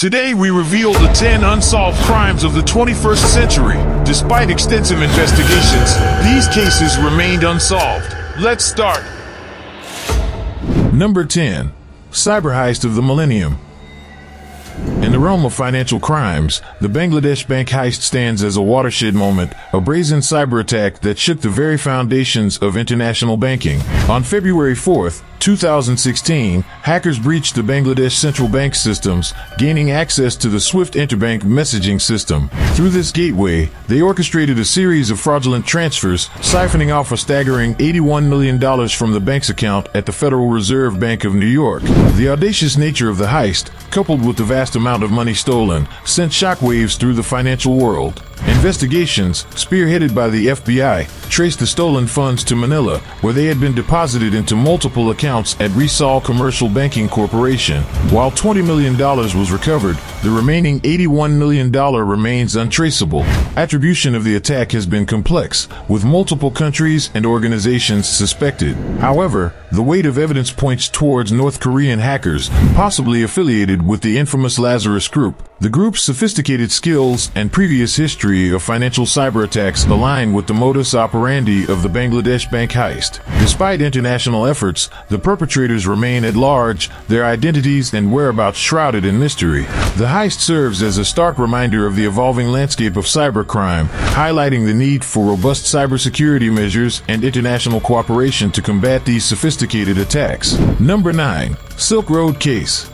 Today we reveal the 10 unsolved crimes of the 21st century. Despite extensive investigations, these cases remained unsolved. Let's start. Number 10. Cyber Heist of the Millennium. In the realm of financial crimes, the Bangladesh bank heist stands as a watershed moment, a brazen cyber attack that shook the very foundations of international banking. On February 4th, 2016, hackers breached the Bangladesh central bank systems, gaining access to the SWIFT interbank messaging system. Through this gateway, they orchestrated a series of fraudulent transfers, siphoning off a staggering $81 million from the bank's account at the Federal Reserve Bank of New York. The audacious nature of the heist, coupled with the vast amount of money stolen, sent shockwaves through the financial world. Investigations, spearheaded by the FBI, traced the stolen funds to Manila, where they had been deposited into multiple accounts at Resol Commercial Banking Corporation. While $20 million was recovered, the remaining $81 million remains untraceable. Attribution of the attack has been complex, with multiple countries and organizations suspected. However, the weight of evidence points towards North Korean hackers, possibly affiliated with the infamous Lazarus Group. The group's sophisticated skills and previous history of financial cyber attacks align with the modus operandi of the Bangladesh bank heist. Despite international efforts, the perpetrators remain at large, their identities and whereabouts shrouded in mystery. The heist serves as a stark reminder of the evolving landscape of cybercrime, highlighting the need for robust cybersecurity measures and international cooperation to combat these sophisticated attacks. Number 9. Silk Road Case.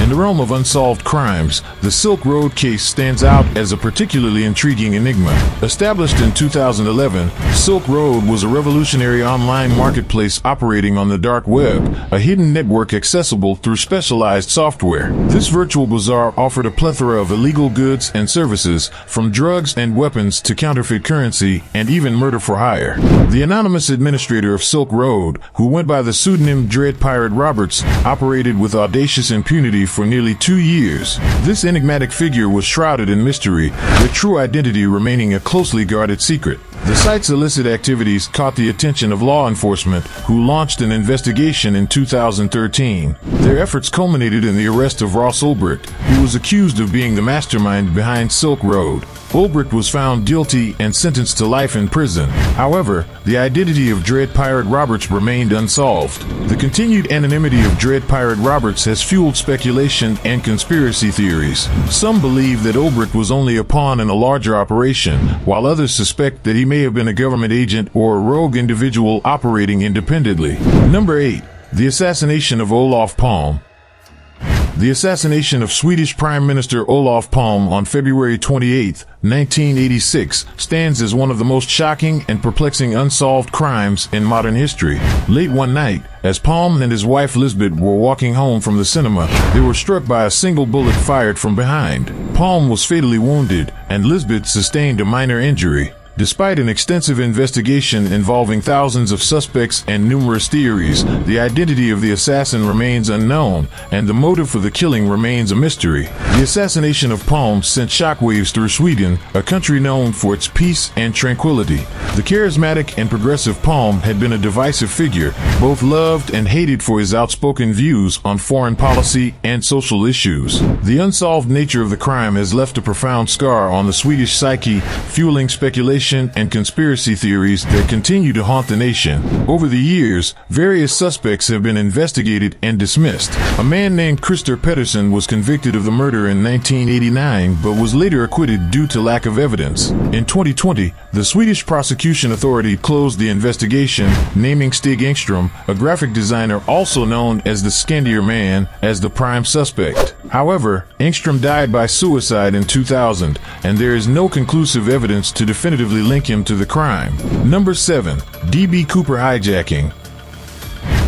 In the realm of unsolved crimes, the Silk Road case stands out as a particularly intriguing enigma. Established in 2011, Silk Road was a revolutionary online marketplace operating on the dark web, a hidden network accessible through specialized software. This virtual bazaar offered a plethora of illegal goods and services, from drugs and weapons to counterfeit currency and even murder for hire. The anonymous administrator of Silk Road, who went by the pseudonym Dread Pirate Roberts, operated with audacious impunity for nearly 2 years. This enigmatic figure was shrouded in mystery, their true identity remaining a closely guarded secret. The site's illicit activities caught the attention of law enforcement, who launched an investigation in 2013. Their efforts culminated in the arrest of Ross Ulbricht, who was accused of being the mastermind behind Silk Road. Ulbricht was found guilty and sentenced to life in prison. However, the identity of Dread Pirate Roberts remained unsolved. The continued anonymity of Dread Pirate Roberts has fueled speculation and conspiracy theories. Some believe that Ulbricht was only a pawn in a larger operation, while others suspect that he may have been a government agent or a rogue individual operating independently. Number 8. The Assassination of Olaf Palme. The assassination of Swedish Prime Minister Olaf Palme on February 28, 1986, stands as one of the most shocking and perplexing unsolved crimes in modern history. Late one night, as Palme and his wife Lisbeth were walking home from the cinema, they were struck by a single bullet fired from behind. Palme was fatally wounded, and Lisbeth sustained a minor injury. Despite an extensive investigation involving thousands of suspects and numerous theories, the identity of the assassin remains unknown, and the motive for the killing remains a mystery. The assassination of Palme sent shockwaves through Sweden, a country known for its peace and tranquility. The charismatic and progressive Palme had been a divisive figure, both loved and hated for his outspoken views on foreign policy and social issues. The unsolved nature of the crime has left a profound scar on the Swedish psyche, fueling speculation and conspiracy theories that continue to haunt the nation. Over the years, various suspects have been investigated and dismissed. A man named Christer Pettersson was convicted of the murder in 1989, but was later acquitted due to lack of evidence. In 2020, the Swedish prosecution authority closed the investigation, naming Stig Engström, a graphic designer also known as the Skandier Man, as the prime suspect. However, Engström died by suicide in 2000, and there is no conclusive evidence to definitively link him to the crime. Number 7. D.B. Cooper Hijacking.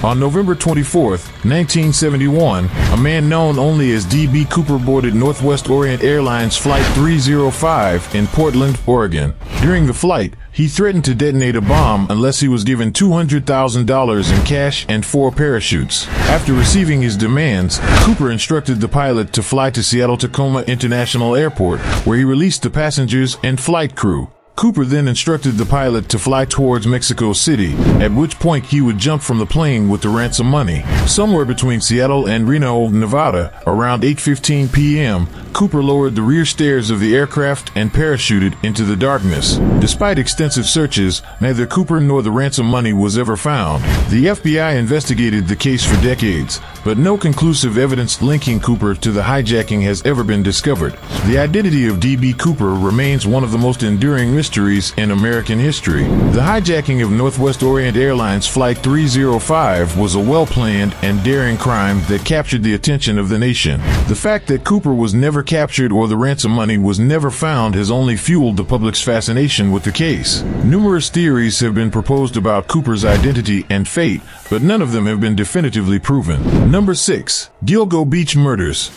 On November 24, 1971, a man known only as D.B. Cooper boarded Northwest Orient Airlines Flight 305 in Portland, Oregon. During the flight, he threatened to detonate a bomb unless he was given $200,000 in cash and 4 parachutes. After receiving his demands, Cooper instructed the pilot to fly to Seattle-Tacoma International Airport, where he released the passengers and flight crew. Cooper then instructed the pilot to fly towards Mexico City, at which point he would jump from the plane with the ransom money. Somewhere between Seattle and Reno, Nevada, around 8:15 p.m., Cooper lowered the rear stairs of the aircraft and parachuted into the darkness. Despite extensive searches, neither Cooper nor the ransom money was ever found. The FBI investigated the case for decades, but no conclusive evidence linking Cooper to the hijacking has ever been discovered. The identity of D.B. Cooper remains one of the most enduring mysteries in American history. The hijacking of Northwest Orient Airlines Flight 305 was a well-planned and daring crime that captured the attention of the nation. The fact that Cooper was never captured or the ransom money was never found has only fueled the public's fascination with the case. Numerous theories have been proposed about Cooper's identity and fate, but none of them have been definitively proven. Number 6. Gilgo Beach Murders.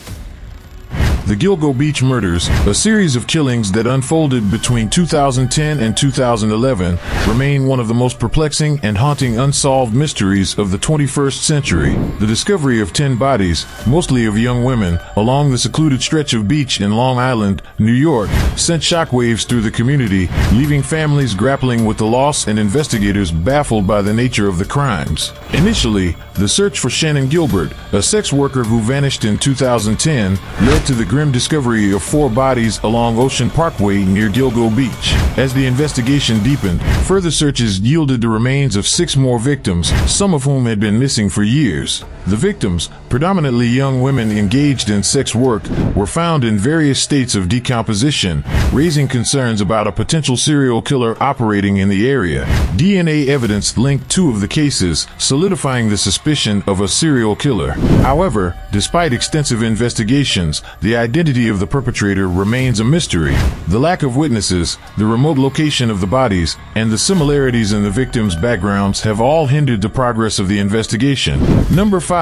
The Gilgo Beach Murders, a series of killings that unfolded between 2010 and 2011, remain one of the most perplexing and haunting unsolved mysteries of the 21st century. The discovery of 10 bodies, mostly of young women, along the secluded stretch of beach in Long Island, New York, sent shockwaves through the community, leaving families grappling with the loss and investigators baffled by the nature of the crimes. Initially, the search for Shannon Gilbert, a sex worker who vanished in 2010, led to the grim discovery of 4 bodies along Ocean Parkway near Gilgo Beach. As the investigation deepened, further searches yielded the remains of 6 more victims, some of whom had been missing for years. The victims, predominantly young women engaged in sex work, were found in various states of decomposition, raising concerns about a potential serial killer operating in the area. DNA evidence linked 2 of the cases, solidifying the suspicion of a serial killer. However, despite extensive investigations, the identity of the perpetrator remains a mystery. The lack of witnesses, the remote location of the bodies, and the similarities in the victims' backgrounds have all hindered the progress of the investigation. Number 5.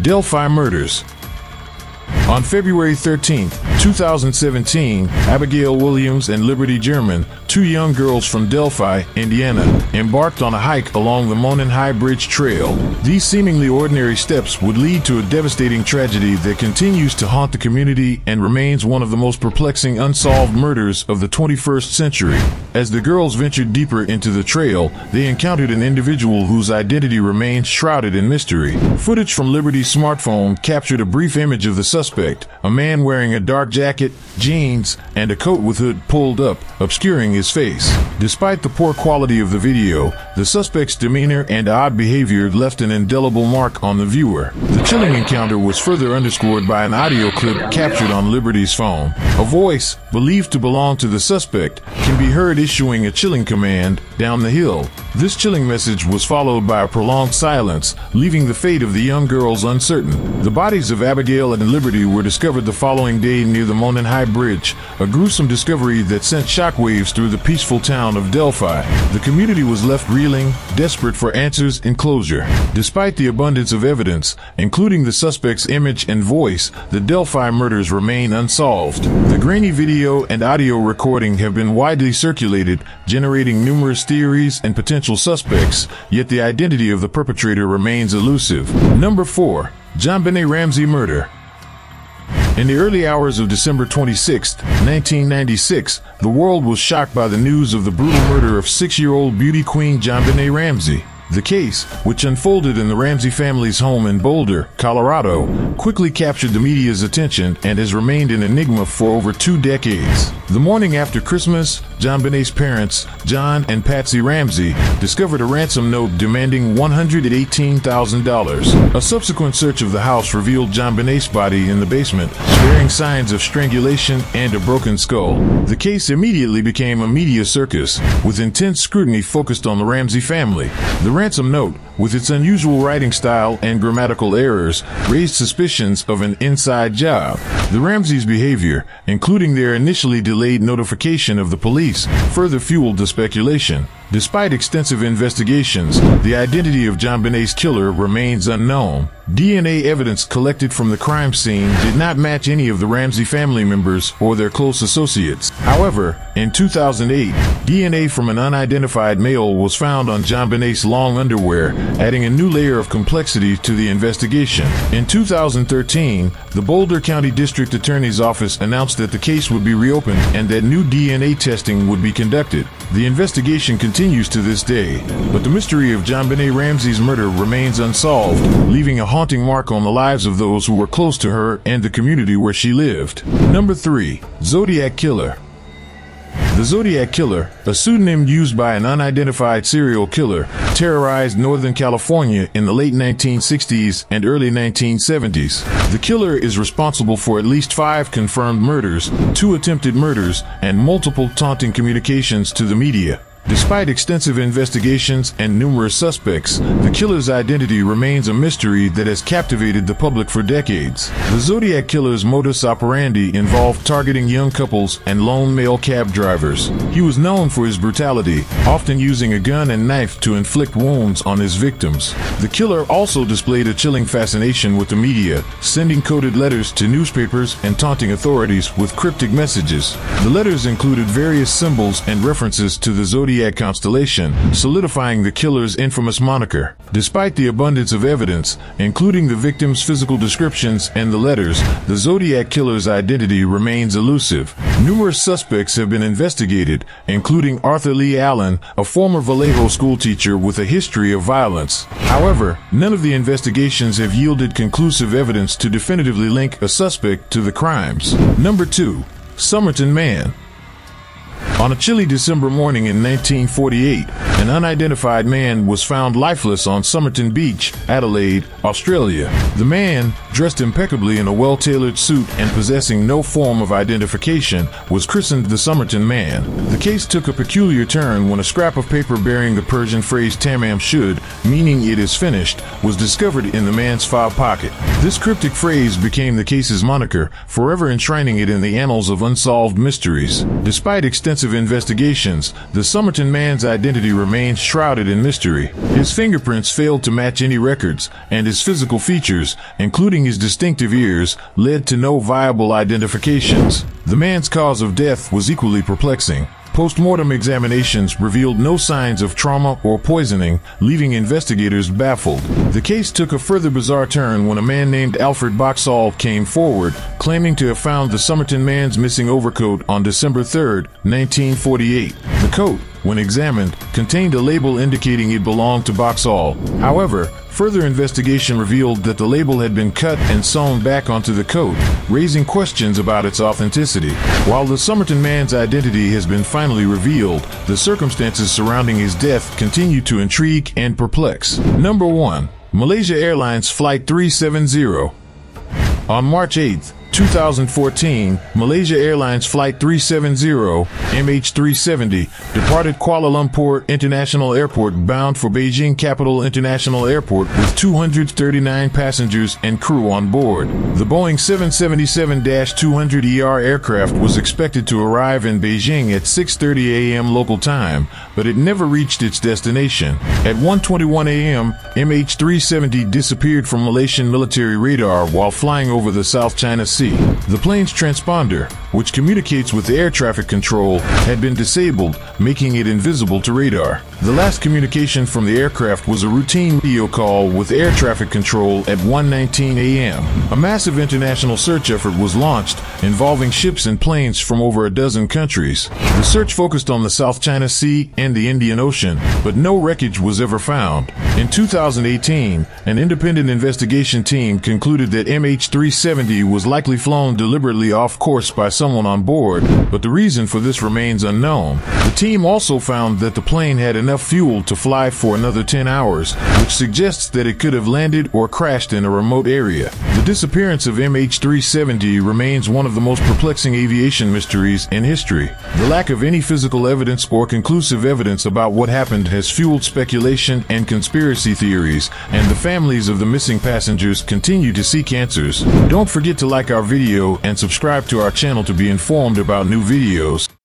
Delphi Murders. On February 13, 2017, Abigail Williams and Liberty German, 2 young girls from Delphi, Indiana, embarked on a hike along the Monon High Bridge Trail. These seemingly ordinary steps would lead to a devastating tragedy that continues to haunt the community and remains one of the most perplexing unsolved murders of the 21st century. As the girls ventured deeper into the trail, they encountered an individual whose identity remains shrouded in mystery. Footage from Liberty's smartphone captured a brief image of the suspect, a man wearing a dark jacket, jeans, and a coat with hood pulled up, obscuring his face. Despite the poor quality of the video, the suspect's demeanor and odd behavior left an indelible mark on the viewer. The chilling encounter was further underscored by an audio clip captured on Liberty's phone. A voice, believed to belong to the suspect, can be heard issuing a chilling command, "Down the hill." This chilling message was followed by a prolonged silence, leaving the fate of the young girls uncertain. The bodies of Abigail and Liberty were discovered the following day near the Monon High Bridge, a gruesome discovery that sent shockwaves through the peaceful town of Delphi. The community was left reeling, desperate for answers and closure. Despite the abundance of evidence, including the suspect's image and voice, the Delphi murders remain unsolved. The grainy video and audio recording have been widely circulated, generating numerous theories and potential suspects, yet the identity of the perpetrator remains elusive. Number 4. JonBenét Ramsey Murder. In the early hours of December 26, 1996, the world was shocked by the news of the brutal murder of 6-year-old beauty queen JonBenét Ramsey. The case, which unfolded in the Ramsey family's home in Boulder, Colorado, quickly captured the media's attention and has remained an enigma for over 2 decades. The morning after Christmas, JonBenét's parents, John and Patsy Ramsey, discovered a ransom note demanding $118,000. A subsequent search of the house revealed JonBenét's body in the basement, bearing signs of strangulation and a broken skull. The case immediately became a media circus, with intense scrutiny focused on the Ramsey family. The ransom note, with its unusual writing style and grammatical errors, raised suspicions of an inside job. The Ramseys' behavior, including their initially delayed notification of the police, further fueled the speculation. Despite extensive investigations, the identity of JonBenét's killer remains unknown. DNA evidence collected from the crime scene did not match any of the Ramsey family members or their close associates. However, in 2008, DNA from an unidentified male was found on JonBenét's long underwear, adding a new layer of complexity to the investigation. In 2013, the Boulder County District Attorney's Office announced that the case would be reopened and that new DNA testing would be conducted. The investigation continues to this day, but the mystery of JonBenét Ramsey's murder remains unsolved, leaving a haunting mark on the lives of those who were close to her and the community where she lived. Number 3. Zodiac Killer. The Zodiac Killer, a pseudonym used by an unidentified serial killer, terrorized Northern California in the late 1960s and early 1970s. The killer is responsible for at least 5 confirmed murders, 2 attempted murders, and multiple taunting communications to the media. Despite extensive investigations and numerous suspects, the killer's identity remains a mystery that has captivated the public for decades. The Zodiac Killer's modus operandi involved targeting young couples and lone male cab drivers. He was known for his brutality, often using a gun and knife to inflict wounds on his victims. The killer also displayed a chilling fascination with the media, sending coded letters to newspapers and taunting authorities with cryptic messages. The letters included various symbols and references to the Zodiac constellation, solidifying the killer's infamous moniker. Despite the abundance of evidence, including the victims' physical descriptions and the letters, the Zodiac Killer's identity remains elusive. Numerous suspects have been investigated, including Arthur Lee Allen, a former Vallejo schoolteacher with a history of violence. However, none of the investigations have yielded conclusive evidence to definitively link a suspect to the crimes. Number 2. Summerton Man. On a chilly December morning in 1948, an unidentified man was found lifeless on Summerton Beach, Adelaide, Australia. The man, dressed impeccably in a well-tailored suit and possessing no form of identification, was christened the Summerton Man. The case took a peculiar turn when a scrap of paper bearing the Persian phrase "tamam shud," meaning "it is finished," was discovered in the man's fob pocket. This cryptic phrase became the case's moniker, forever enshrining it in the annals of unsolved mysteries. Despite extensive investigations, the Summerton Man's identity remains shrouded in mystery. His fingerprints failed to match any records, and his physical features, including his distinctive ears, led to no viable identifications. The man's cause of death was equally perplexing. Post-mortem examinations revealed no signs of trauma or poisoning, leaving investigators baffled. The case took a further bizarre turn when a man named Alfred Boxall came forward, claiming to have found the Summerton Man's missing overcoat on December 3, 1948. The coat, when examined, contained a label indicating it belonged to Boxall. However, further investigation revealed that the label had been cut and sewn back onto the coat, raising questions about its authenticity. While the Summerton Man's identity has been finally revealed, the circumstances surrounding his death continue to intrigue and perplex. Number 1. Malaysia Airlines Flight 370. On March 8, 2014, Malaysia Airlines Flight 370, MH370, departed Kuala Lumpur International Airport bound for Beijing Capital International Airport with 239 passengers and crew on board. The Boeing 777-200ER aircraft was expected to arrive in Beijing at 6:30 a.m. local time, but it never reached its destination. At 1:21 a.m., MH370 disappeared from Malaysian military radar while flying over the South China Sea. The plane's transponder, which communicates with air traffic control, had been disabled, making it invisible to radar. The last communication from the aircraft was a routine video call with air traffic control at 1:19 a.m. A massive international search effort was launched, involving ships and planes from over a dozen countries. The search focused on the South China Sea and the Indian Ocean, but no wreckage was ever found. In 2018, an independent investigation team concluded that MH370 was likely flown deliberately off course by someone on board, but the reason for this remains unknown. The team also found that the plane had enough fuel to fly for another 10 hours, which suggests that it could have landed or crashed in a remote area. The disappearance of MH370 remains one of the most perplexing aviation mysteries in history. The lack of any physical evidence or conclusive evidence about what happened has fueled speculation and conspiracy theories, and the families of the missing passengers continue to seek answers. Don't forget to like our video and subscribe to our channel to be informed about new videos.